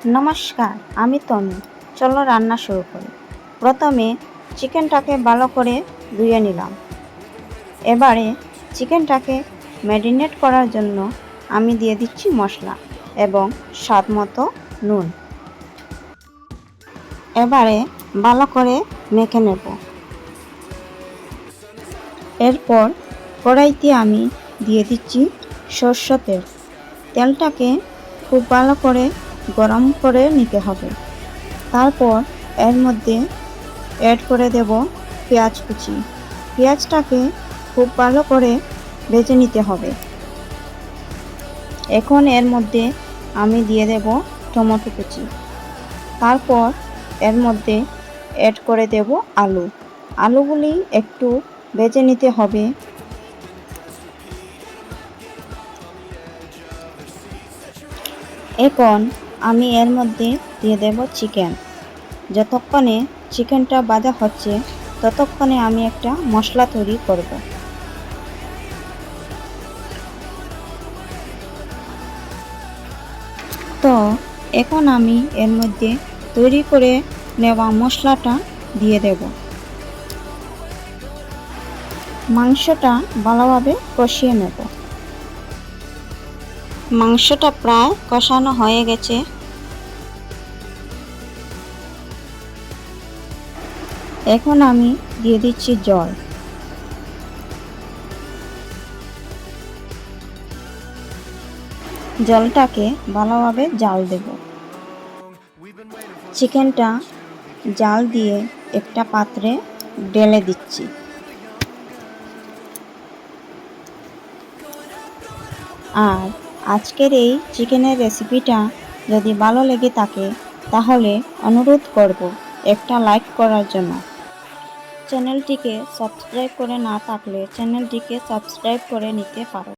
নমস্কার, আমি তনু। চলো রান্না শুরু করি। প্রথমে চিকেনটাকে ভালো করে ধুয়ে নিলাম। এবারে চিকেনটাকে ম্যারিনেট করার জন্য আমি দিয়ে দিচ্ছি মশলা এবং স্বাদ মতো নুন। এবারে ভালো করে মেখে নেব। এরপর কড়াইতে আমি দিয়ে দিচ্ছি সরষের তেল। তেলটাকে খুব ভালো করে গরম করে নিতে হবে। তারপর এর মধ্যে অ্যাড করে দেব পেঁয়াজ কুচি। পেঁয়াজটাকে খুব ভালো করে ভেজে নিতে হবে। এখন এর মধ্যে আমি দিয়ে দেব টমেটো কুচি। তারপর এর মধ্যে অ্যাড করে দেব আলু। আলুগুলি একটু ভেজে নিতে হবে। এখন আমি এর মধ্যে দিয়ে দেব চিকেন। যতক্ষণে চিকেনটা ভাজা হচ্ছে ততক্ষণে আমি একটা মশলা তৈরি করব। তো এখন আমি এর মধ্যে তৈরি করে নেওয়া মশলাটা দিয়ে দেব। মাংসটা ভালোভাবে কষিয়ে নেব। মাংসটা প্রায় কষানো হয়ে গেছে। এখন আমি দিয়ে দিচ্ছি জল। জলটাকে ভালোভাবে জাল দেব। চিকেনটা জাল দিয়ে একটা পাত্রে ঢেলে দিচ্ছি। আর আজকের এই চিকেনের রেসিপিটা যদি ভালো লেগে থাকে তাহলে অনুরোধ করব একটা লাইক করার জন্য। চ্যানেলটিকে সাবস্ক্রাইব করে না থাকলে চ্যানেলটিকে সাবস্ক্রাইব করে নিতে পারো।